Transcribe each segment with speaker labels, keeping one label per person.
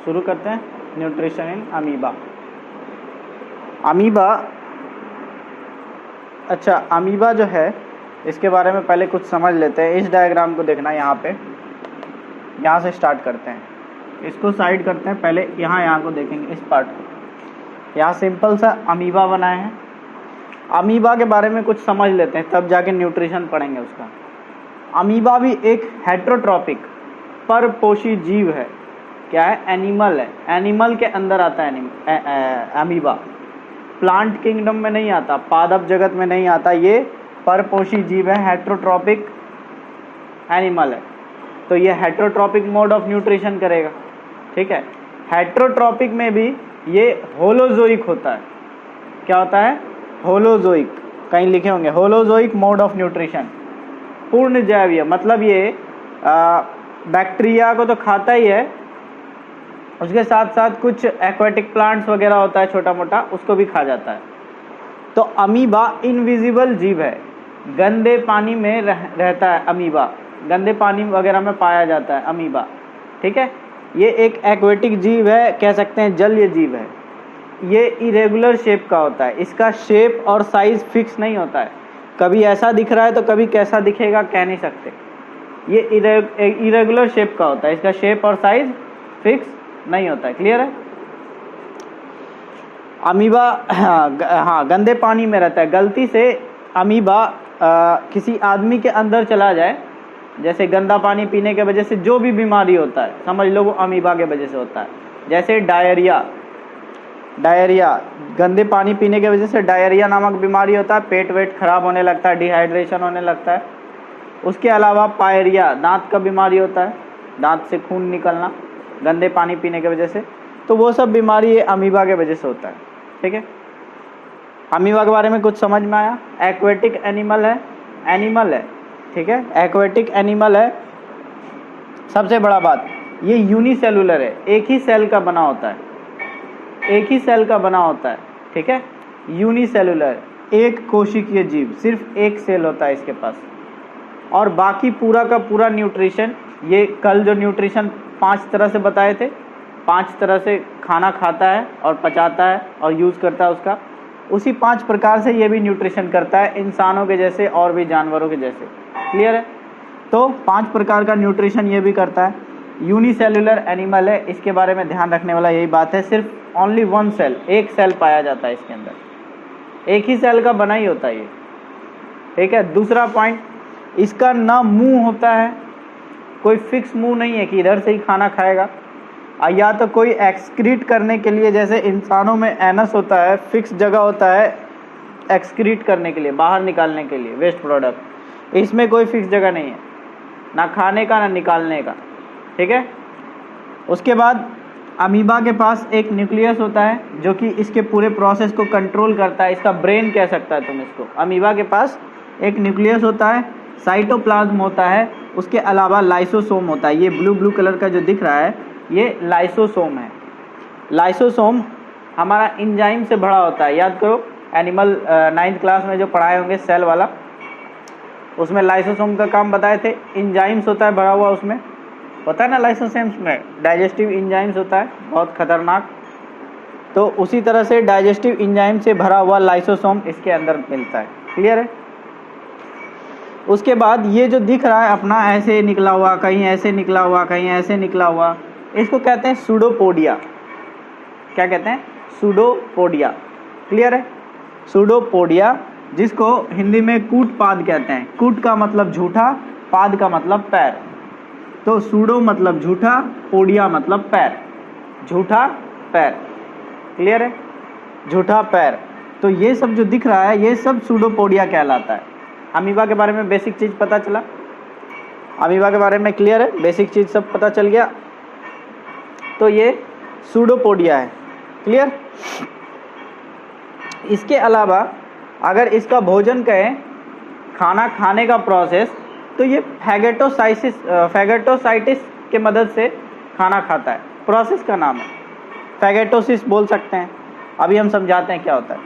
Speaker 1: शुरू करते हैं न्यूट्रिशन इन अमीबा। अमीबा, अच्छा अमीबा जो है इसके बारे में पहले कुछ समझ लेते हैं। इस डायग्राम को देखना, यहाँ पे, यहाँ से स्टार्ट करते हैं, इसको साइड करते हैं। पहले यहाँ को देखेंगे, इस पार्ट को। यहाँ सिंपल सा अमीबा बनाए हैं। अमीबा के बारे में कुछ समझ लेते हैं, तब जाके न्यूट्रिशन पढ़ेंगे उसका। अमीबा भी एक हेट्रोट्रॉपिक परपोषी जीव है। क्या है? एनिमल है। एनिमल के अंदर आता है अमीबा। प्लांट किंगडम में नहीं आता, पादप जगत में नहीं आता। ये परपोषी जीव है, हेट्रोट्रॉपिक एनिमल है। तो ये हेट्रोट्रॉपिक मोड ऑफ न्यूट्रिशन करेगा। ठीक है। हेट्रोट्रॉपिक में भी ये होलोजोइक होता है। क्या होता है? होलोजोइक। कहीं लिखे होंगे होलोजोइक मोड ऑफ न्यूट्रिशन, पूर्ण जैवीय। मतलब ये बैक्टीरिया को तो खाता ही है, उसके साथ साथ कुछ एक्वेटिक प्लांट्स वगैरह होता है छोटा मोटा, उसको भी खा जाता है। तो अमीबा इनविजिबल जीव है, गंदे पानी में रहता है। अमीबा गंदे पानी वगैरह में पाया जाता है अमीबा। ठीक है। ये एक एक्वेटिक जीव है, कह सकते हैं जलीय जीव है। ये इरेगुलर शेप का होता है, इसका शेप और साइज फिक्स नहीं होता है। कभी ऐसा दिख रहा है तो कभी कैसा दिखेगा कह नहीं सकते। ये इरेगुलर शेप का होता है, इसका शेप और साइज फिक्स नहीं होता है। क्लियर है? अमीबा हाँ गंदे पानी में रहता है। गलती से अमीबा किसी आदमी के अंदर चला जाए, जैसे गंदा पानी पीने के वजह से जो भी बीमारी होता है, समझ लो वो अमीबा के वजह से होता है। जैसे डायरिया, गंदे पानी पीने की वजह से डायरिया नामक बीमारी होता है। पेट वेट खराब होने लगता है, डिहाइड्रेशन होने लगता है। उसके अलावा पायरिया, दांत का बीमारी होता है, दांत से खून निकलना गंदे पानी पीने की वजह से। तो वो सब बीमारी ये अमीबा के वजह से होता है। ठीक है। अमीबा के बारे में कुछ समझ में आया? एक्वेटिक एनिमल है। ठीक है, एक्वेटिक एनिमल है। सबसे बड़ा बात, ये यूनिसेलुलर है, एक ही सेल का बना होता है। ठीक है, यूनिसेलुलर, एक कोशिकीय जीव, सिर्फ एक सेल होता है इसके पास। और बाकी पूरा का पूरा न्यूट्रिशन, ये कल जो न्यूट्रिशन 5 तरह से बताए थे, 5 तरह से खाना खाता है और पचाता है और यूज़ करता है उसका, उसी 5 प्रकार से ये भी न्यूट्रिशन करता है, इंसानों के जैसे और भी जानवरों के जैसे। क्लियर है? तो 5 प्रकार का न्यूट्रिशन ये भी करता है। यूनिसेलुलर एनिमल है, इसके बारे में ध्यान रखने वाला यही बात है, सिर्फ ओनली 1 सेल, एक सेल पाया जाता है इसके अंदर, एक ही सेल का बना ही होता है ये। ठीक है। दूसरा पॉइंट, इसका ना मुंह होता है, कोई फिक्स मुंह नहीं है कि इधर से ही खाना खाएगा, या तो कोई एक्सक्रीट करने के लिए, जैसे इंसानों में एनस होता है, फिक्स जगह होता है एक्सक्रीट करने के लिए, बाहर निकालने के लिए वेस्ट प्रोडक्ट। इसमें कोई फिक्स जगह नहीं है, ना खाने का ना निकालने का। ठीक है। उसके बाद अमीबा के पास एक न्यूक्लियस होता है जो कि इसके पूरे प्रोसेस को कंट्रोल करता है, इसका ब्रेन कह सकता है तुम इसको। अमीबा के पास एक न्यूक्लियस होता है, साइटोप्लाज्म होता है, उसके अलावा लाइसोसोम होता है। ये ब्लू कलर का जो दिख रहा है ये लाइसोसोम है। लाइसोसोम हमारा इंजाइम से भरा होता है। याद करो एनिमल 9th क्लास में जो पढ़ाए होंगे सेल वाला, उसमें लाइसोसोम का काम बताए थे। इंजाइम्स होता है भरा हुआ, उसमें होता है ना लाइसोसोम्स में डाइजेस्टिव इंजाइम्स होता है, बहुत खतरनाक। तो उसी तरह से डाइजेस्टिव इंजाइम से भरा हुआ लाइसोसोम इसके अंदर मिलता है। क्लियर है? उसके बाद ये जो दिख रहा है अपना ऐसे निकला हुआ, कहीं ऐसे निकला हुआ, कहीं ऐसे निकला हुआ, इसको कहते हैं सूडोपोडिया। क्या कहते हैं? सूडोपोडिया। क्लियर है? सूडोपोडिया, जिसको हिंदी में कूटपाद कहते हैं। कूट का मतलब झूठा, पाद का मतलब पैर। तो सूडो मतलब झूठा, पोडिया मतलब पैर, झूठा पैर। क्लियर है? झूठा पैर। तो ये सब जो दिख रहा है ये सब सूडोपोडिया कहलाता है। अमीबा के बारे में बेसिक चीज़ पता चला? अमीबा के बारे में क्लियर है? बेसिक चीज़ सब पता चल गया। तो ये सूडोपोडिया है। क्लियर? इसके अलावा अगर इसका भोजन कहें, खाना खाने का प्रोसेस, तो ये फैगोटोसाइटिस के मदद से खाना खाता है। प्रोसेस का नाम है फैगोटोसिस बोल सकते हैं। अभी हम समझाते हैं क्या होता है।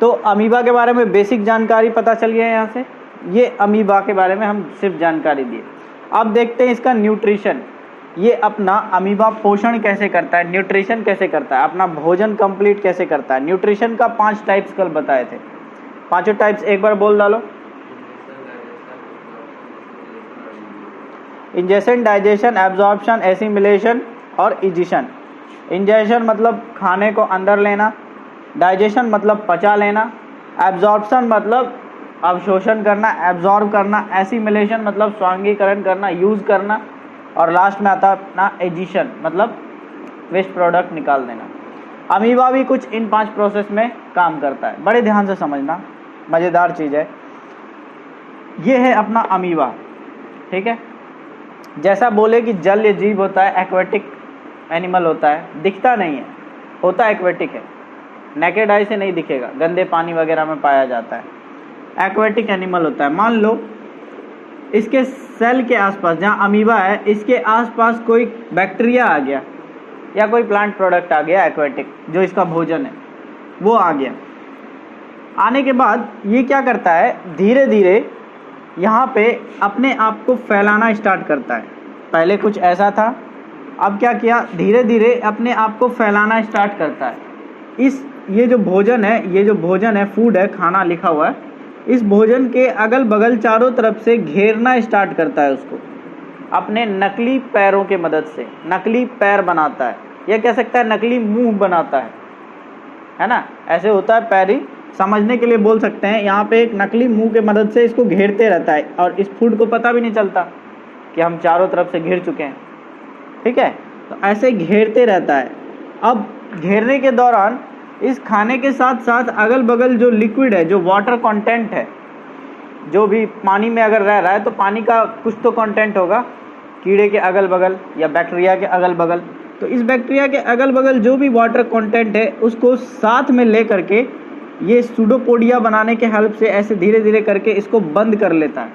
Speaker 1: तो अमीबा के बारे में बेसिक जानकारी पता चल गया है यहाँ से। ये अमीबा के बारे में हम सिर्फ जानकारी दिए। अब देखते हैं इसका न्यूट्रिशन। ये अपना अमीबा पोषण कैसे करता है, न्यूट्रिशन कैसे करता है, अपना भोजन कंप्लीट कैसे करता है। न्यूट्रिशन का 5 टाइप्स कल बताए थे, पांचों टाइप्स एक बार बोल डालो। इंजेशन, डाइजेशन, एब्जॉर्प्शन, एसिमिलेशन और इजिशन। इंजेशन मतलब खाने को अंदर लेना, डाइजेशन मतलब पचा लेना, एब्जॉर्प्शन मतलब अवशोषण करना, एब्जॉर्ब करना, एसिमिलेशन मतलब स्वांगीकरण करना, यूज़ करना, और लास्ट में आता है अपना एजिशन मतलब वेस्ट प्रोडक्ट निकाल देना। अमीबा भी कुछ इन 5 प्रोसेस में काम करता है, बड़े ध्यान से समझना, मज़ेदार चीज़ है। ये है अपना अमीबा, ठीक है। जैसा बोले कि जलीय जीव होता है, एक्वेटिक एनिमल होता है, दिखता नहीं है, होता एक्वेटिक है, नेकेड आई से नहीं दिखेगा, गंदे पानी वगैरह में पाया जाता है, एक्वेटिक एनिमल होता है। मान लो इसके सेल के आसपास जहाँ अमीबा है, इसके आसपास कोई बैक्टीरिया आ गया या कोई प्लांट प्रोडक्ट आ गया एक्वेटिक, जो इसका भोजन है वो आ गया। आने के बाद ये क्या करता है, धीरे धीरे यहाँ पे अपने आप को फैलाना स्टार्ट करता है। पहले कुछ ऐसा था, अब क्या किया, धीरे धीरे अपने आप को फैलाना स्टार्ट करता है। ये जो भोजन है, फूड है, खाना लिखा हुआ है, इस भोजन के अगल बगल चारों तरफ से घेरना स्टार्ट करता है उसको अपने नकली पैरों के मदद से। नकली पैर बनाता है, यह कह सकता है नकली मुंह बनाता है ना, ऐसे होता है पैर ही, समझने के लिए बोल सकते हैं। यहाँ पे एक नकली मुंह के मदद से इसको घेरते रहता है और इस फूड को पता भी नहीं चलता कि हम चारों तरफ से घिर चुके हैं, ठीक है। तो ऐसे घेरते रहता है। अब घेरने के दौरान इस खाने के साथ साथ अगल बगल जो लिक्विड है, जो वाटर कंटेंट है, जो भी पानी में अगर रह रहा है तो पानी का कुछ तो कंटेंट होगा कीड़े के अगल बगल या बैक्टीरिया के अगल बगल। तो इस बैक्टीरिया के अगल बगल जो भी वाटर कंटेंट है उसको साथ में ले करके ये सूडोपोडिया बनाने के हेल्प से ऐसे धीरे धीरे करके इसको बंद कर लेता है,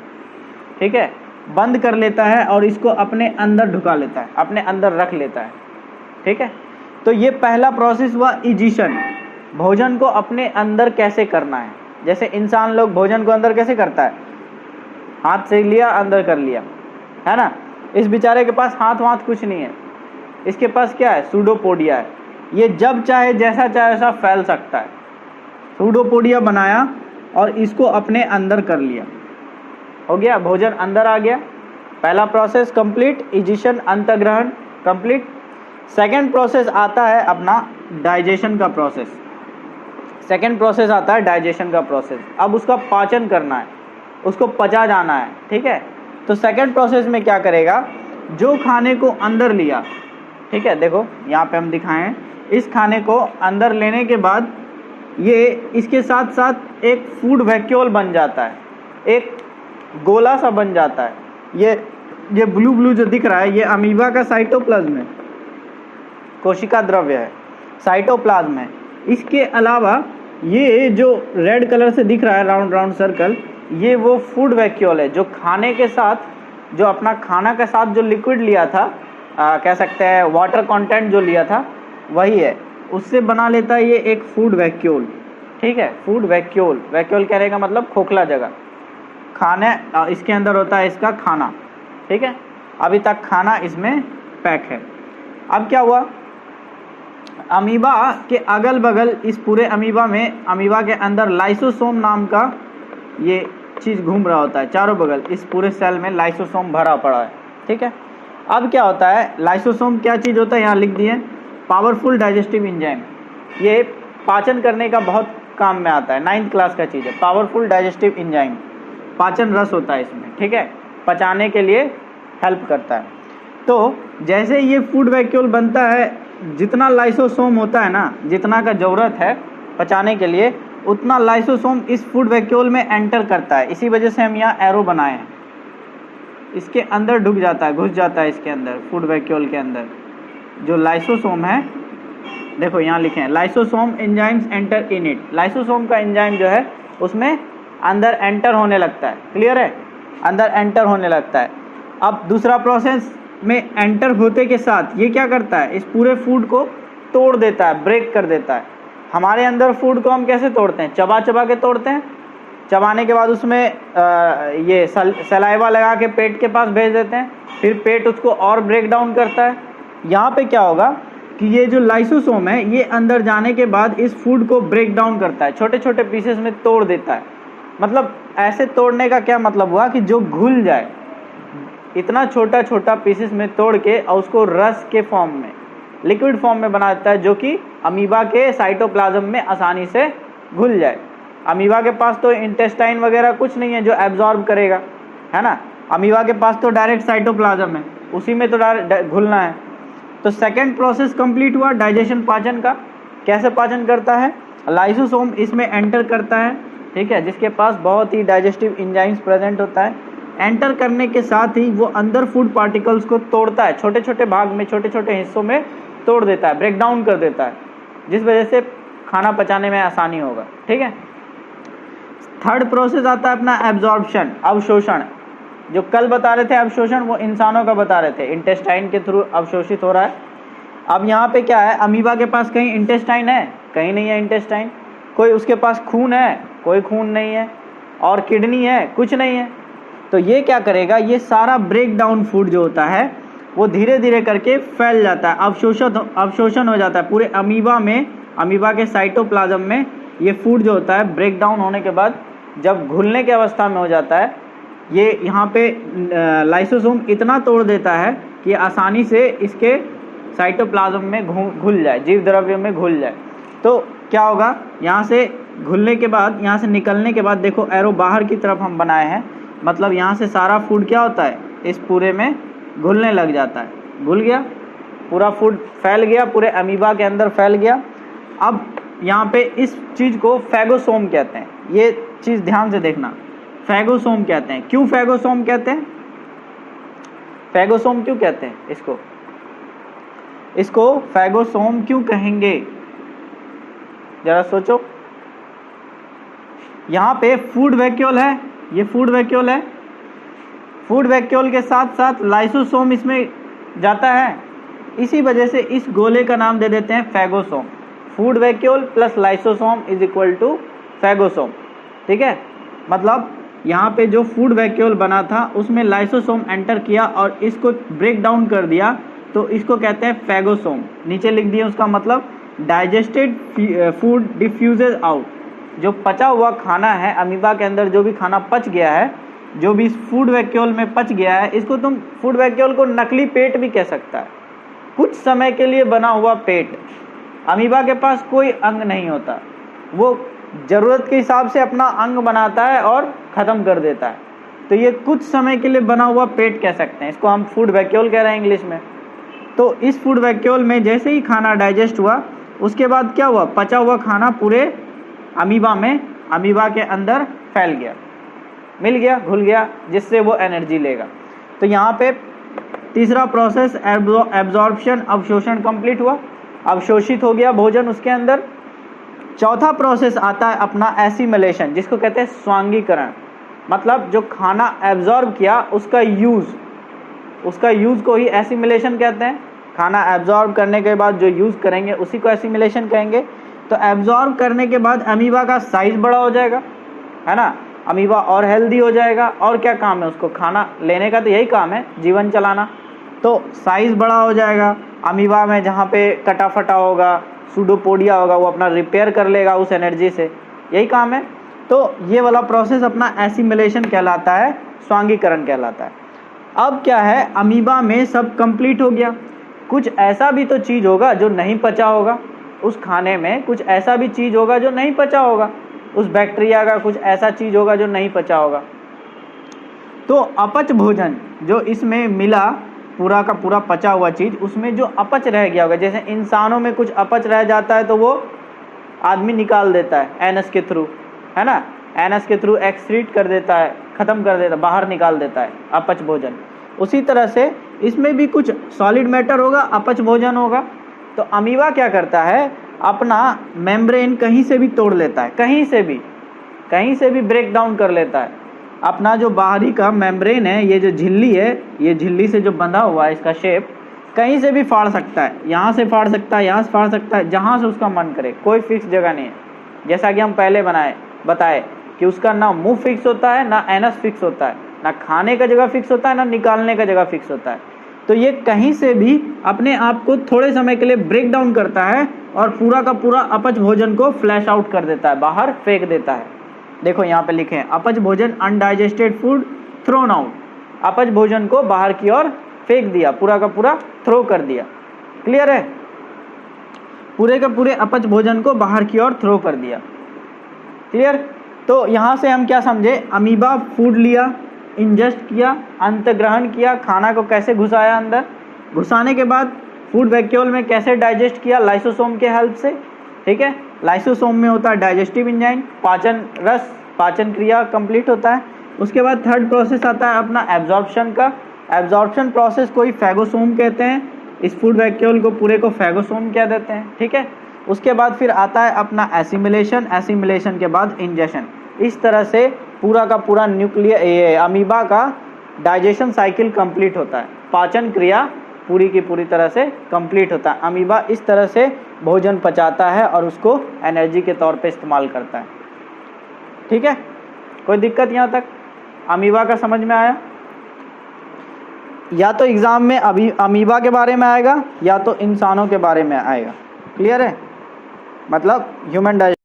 Speaker 1: ठीक है, बंद कर लेता है और इसको अपने अंदर ढुका लेता है, अपने अंदर रख लेता है, ठीक है। तो ये पहला प्रोसेस हुआ इजिशन, भोजन को अपने अंदर कैसे करना है। जैसे इंसान लोग भोजन को अंदर कैसे करता है, हाथ से लिया अंदर कर लिया, है ना। इस बेचारे के पास हाथ वाथ कुछ नहीं है, इसके पास क्या है, सूडोपोडिया है। ये जब चाहे जैसा चाहे वैसा फैल सकता है। सूडोपोडिया बनाया और इसको अपने अंदर कर लिया, हो गया, भोजन अंदर आ गया। पहला प्रोसेस कंप्लीट, इजिशन अंतर्ग्रहण कंप्लीट। सेकेंड प्रोसेस आता है अपना डाइजेशन का प्रोसेस। सेकेंड प्रोसेस आता है डाइजेशन का प्रोसेस। अब उसका पाचन करना है, उसको पचा जाना है, ठीक है। तो सेकेंड प्रोसेस में क्या करेगा, जो खाने को अंदर लिया, ठीक है, देखो यहाँ पे हम दिखाएं हैं, इस खाने को अंदर लेने के बाद ये इसके साथ साथ एक फूड वैक्यूल बन जाता है, एक गोला सा बन जाता है। ये ब्लू ब्लू जो दिख रहा है ये अमीबा का साइटोप्लाज्म है, कोशिका द्रव्य है, साइटोप्लाज्म है। इसके अलावा ये जो रेड कलर से दिख रहा है राउंड राउंड सर्कल, ये वो फूड वैक्यूल है जो खाने के साथ, जो अपना खाना के साथ जो लिक्विड लिया था, कह सकते हैं वाटर कंटेंट जो लिया था वही है, उससे बना लेता है ये एक फूड वैक्यूल, ठीक है। फूड वैक्यूल, वैक्यूल कहने का मतलब खोखला जगह, खाने इसके अंदर होता है इसका खाना, ठीक है। अभी तक खाना इसमें पैक है। अब क्या हुआ, अमीबा के अगल बगल, इस पूरे अमीबा में, अमीबा के अंदर लाइसोसोम नाम का ये चीज़ घूम रहा होता है चारों बगल। इस पूरे सेल में लाइसोसोम भरा पड़ा है, ठीक है। अब क्या होता है, लाइसोसोम क्या चीज़ होता है, यहाँ लिख दिए, पावरफुल डाइजेस्टिव एंजाइम। ये पाचन करने का बहुत काम में आता है, 9th क्लास का चीज़ है। पावरफुल डाइजेस्टिव एंजाइम, पाचन रस होता है इसमें, ठीक है, पचाने के लिए हेल्प करता है। तो जैसे ये फूड वैक्यूल बनता है, जितना लाइसोसोम होता है ना, जितना का ज़रूरत है पचाने के लिए, उतना लाइसोसोम इस फूड वैक्यूल में एंटर करता है। इसी वजह से हम यहाँ एरो बनाए हैं, इसके अंदर ढुक जाता है, घुस जाता है इसके अंदर, फूड वैक्यूल के अंदर जो लाइसोसोम है। देखो यहाँ लिखे हैं, lysosome enzymes enter in it. Lysosome का एंजाइम जो है उसमें अंदर एंटर होने लगता है, क्लियर है, अंदर एंटर होने लगता है। अब दूसरा प्रोसेस में एंटर होते के साथ ये क्या करता है, इस पूरे फूड को तोड़ देता है, ब्रेक कर देता है। हमारे अंदर फूड को हम कैसे तोड़ते हैं, चबा चबा के तोड़ते हैं, चबाने के बाद उसमें ये सलाइवा लगा के पेट के पास भेज देते हैं, फिर पेट उसको और ब्रेक डाउन करता है। यहाँ पे क्या होगा कि ये जो लाइसोसोम है ये अंदर जाने के बाद इस फूड को ब्रेक डाउन करता है, छोटे छोटे पीसेस में तोड़ देता है। मतलब ऐसे तोड़ने का क्या मतलब हुआ कि जो घुल जाए, इतना छोटा छोटा पीसेस में तोड़ के और उसको रस के फॉर्म में, लिक्विड फॉर्म में बना देता है, जो कि अमीबा के साइटोप्लाज्म में आसानी से घुल जाए। अमीबा के पास तो इंटेस्टाइन वगैरह कुछ नहीं है जो एब्जॉर्ब करेगा, है ना। अमीबा के पास तो डायरेक्ट साइटोप्लाज्म है, उसी में तो घुलना है। तो सेकंड प्रोसेस कंप्लीट हुआ डाइजेशन, पाचन का। कैसे पाचन करता है? लाइसोसोम इसमें एंटर करता है, ठीक है, जिसके पास बहुत ही डाइजेस्टिव एंजाइम्स प्रेजेंट होता है। एंटर करने के साथ ही वो अंदर फूड पार्टिकल्स को तोड़ता है, छोटे छोटे भाग में, छोटे छोटे हिस्सों में तोड़ देता है, ब्रेक डाउन कर देता है, जिस वजह से खाना पचाने में आसानी होगा, ठीक है। थर्ड प्रोसेस आता है अपना एब्जॉर्प्शन, अवशोषण। जो कल बता रहे थे अवशोषण, वो इंसानों का बता रहे थे, इंटेस्टाइन के थ्रू अवशोषित हो रहा है। अब यहाँ पे क्या है, अमीबा के पास कहीं इंटेस्टाइन है? कहीं नहीं है इंटेस्टाइन। कोई उसके पास खून है? कोई खून नहीं है। और किडनी है? कुछ नहीं है। तो ये क्या करेगा, ये सारा ब्रेक डाउन फूड जो होता है वो धीरे धीरे करके फैल जाता है, अवशोषण हो जाता है पूरे अमीबा में, अमीबा के साइटोप्लाज्म में। ये फूड जो होता है ब्रेक डाउन होने के बाद जब घुलने की अवस्था में हो जाता है, ये यहाँ पे लाइसोसोम इतना तोड़ देता है कि आसानी से इसके साइटोप्लाज्म में घुल जाए, जीव द्रव्य में घुल जाए। तो क्या होगा, यहाँ से घुलने के बाद, यहाँ से निकलने के बाद, देखो एरो बाहर की तरफ हम बनाए हैं, मतलब यहाँ से सारा फूड क्या होता है, इस पूरे में घुलने लग जाता है। घुल गया, पूरा फूड फैल गया, पूरे अमीबा के अंदर फैल गया। अब यहाँ पे इस चीज़ को फैगोसोम कहते हैं। ये चीज़ ध्यान से देखना, फैगोसोम कहते हैं। क्यों फैगोसोम कहते हैं? फैगोसोम क्यों कहते हैं इसको फैगोसोम क्यों कहेंगे, जरा सोचो। यहाँ पे फूड वैक्यूल है, ये फूड वैक्यूल है, फूड वैक्यूल के साथ साथ लाइसोसोम इसमें जाता है, इसी वजह से इस गोले का नाम दे देते हैं phagosome. Food vacuole plus lysosome is equal to phagosome, ठीक है। मतलब यहाँ पे जो फूड वैक्यूल बना था उसमें लाइसोसोम एंटर किया और इसको ब्रेक डाउन कर दिया, तो इसको कहते हैं फैगोसोम। नीचे लिख दिए उसका मतलब, डाइजेस्टेड फूड डिफ्यूजेज आउट। जो पचा हुआ खाना है अमीबा के अंदर, जो भी खाना पच गया है, जो भी इस फूड वैक्यूल में पच गया है, इसको तुम फूड वैक्यूल को नकली पेट भी कह सकता है, कुछ समय के लिए बना हुआ पेट। अमीबा के पास कोई अंग नहीं होता, वो ज़रूरत के हिसाब से अपना अंग बनाता है और ख़त्म कर देता है। तो ये कुछ समय के लिए बना हुआ पेट कह सकते हैं, इसको हम फूड वैक्यूल कह रहे हैं इंग्लिश में। तो इस फूड वैक्यूल में जैसे ही खाना डाइजेस्ट हुआ, उसके बाद क्या हुआ, पचा हुआ खाना पूरे अमीबा में, अमीबा के अंदर फैल गया, मिल गया, घुल गया, जिससे वो एनर्जी लेगा। तो यहाँ पे तीसरा प्रोसेस एब्जॉर्प्शन, अवशोषण कंप्लीट हुआ, अवशोषित हो गया भोजन उसके अंदर। चौथा प्रोसेस आता है अपना एसिमिलेशन, जिसको कहते हैं स्वांगीकरण। मतलब जो खाना एब्जॉर्ब किया उसका यूज़ को ही एसिमिलेशन कहते हैं। खाना एब्जॉर्ब करने के बाद जो यूज़ करेंगे उसी को एसिमिलेशन कहेंगे। तो एब्जॉर्ब करने के बाद अमीबा का साइज बड़ा हो जाएगा, है ना, अमीबा और हेल्दी हो जाएगा। और क्या काम है उसको, खाना लेने का तो यही काम है, जीवन चलाना। तो साइज बड़ा हो जाएगा, अमीबा में जहाँ पे कटा फटा होगा, सूडोपोडिया होगा, वो अपना रिपेयर कर लेगा उस एनर्जी से, यही काम है। तो ये वाला प्रोसेस अपना एसिमिलेशन कहलाता है, स्वांगीकरण कहलाता है। अब क्या है, अमीबा में सब कंप्लीट हो गया, कुछ ऐसा भी तो चीज़ होगा जो नहीं पचा होगा, उस खाने में कुछ ऐसा भी चीज़ होगा जो नहीं पचा होगा, उस बैक्टीरिया का कुछ ऐसा चीज़ होगा जो नहीं पचा होगा। तो अपच भोजन जो इसमें मिला, पूरा का पूरा पचा हुआ चीज़, उसमें जो अपच रह गया होगा, जैसे इंसानों में कुछ अपच रह जाता है तो वो आदमी निकाल देता है एनस के थ्रू, है ना, एनस के थ्रू एक्सक्रीट कर देता है, ख़त्म कर देता है, बाहर निकाल देता है अपच भोजन। उसी तरह से इसमें भी कुछ सॉलिड मैटर होगा, अपच भोजन होगा। तो अमीबा क्या करता है, अपना मेम्ब्रेन कहीं से भी तोड़ लेता है, कहीं से भी ब्रेक डाउन कर लेता है। अपना जो बाहरी का मेम्ब्रेन है, ये जो झिल्ली है, ये झिल्ली से जो बंधा हुआ है, इसका शेप कहीं से भी फाड़ सकता है, यहाँ से फाड़ सकता है, यहाँ से फाड़ सकता है, जहाँ से उसका मन करे, कोई फिक्स जगह नहीं है। जैसा कि हम पहले बताए कि उसका ना मुंह फिक्स होता है, ना एनस फिक्स होता है, ना खाने का जगह फिक्स होता है, ना निकालने का जगह फिक्स होता है। तो ये कहीं से भी अपने आप को थोड़े समय के लिए ब्रेक डाउन करता है और पूरा का पूरा अपच भोजन को फ्लैश आउट कर देता है, बाहर फेंक देता है। देखो यहाँ पे लिखे हैं अपच भोजन अनडाइजेस्टेड फूड थ्रोन आउट, अपच भोजन को बाहर की ओर फेंक दिया, पूरा का पूरा थ्रो कर दिया। क्लियर है? पूरे का पूरे अपच भोजन को बाहर की ओर थ्रो कर दिया। क्लियर? तो यहाँ से हम क्या समझे, अमीबा फूड लिया, इंजेस्ट किया, अंतग्रहण किया, खाना को कैसे घुसाया अंदर, घुसाने के बाद फूड वैक्यूल में कैसे डाइजेस्ट किया, लाइसोसोम के हेल्प से। ठीक है, लाइसोसोम में होता है डाइजेस्टिव एंजाइम, पाचन रस, पाचन क्रिया कंप्लीट होता है। उसके बाद थर्ड प्रोसेस आता है अपना एब्जॉर्प्शन का। एब्जॉर्प्शन प्रोसेस को ही फैगोसोम कहते हैं, इस फूड वैक्यूल को पूरे को फैगोसोम कह देते हैं। ठीक है, उसके बाद फिर आता है अपना एसिमिलेशन, एसिमिलेशन के बाद इंजेशन। इस तरह से पूरा का पूरा न्यूक्लियर अमीबा का डाइजेशन साइकिल कंप्लीट होता है, पाचन क्रिया पूरी की पूरी तरह से कंप्लीट होता है। अमीबा इस तरह से भोजन पचाता है और उसको एनर्जी के तौर पे इस्तेमाल करता है। ठीक है, कोई दिक्कत यहाँ तक? अमीबा का समझ में आया? या तो एग्ज़ाम में अभी अमीबा के बारे में आएगा या तो इंसानों के बारे में आएगा। क्लियर है? मतलब ह्यूमन डाइजेशन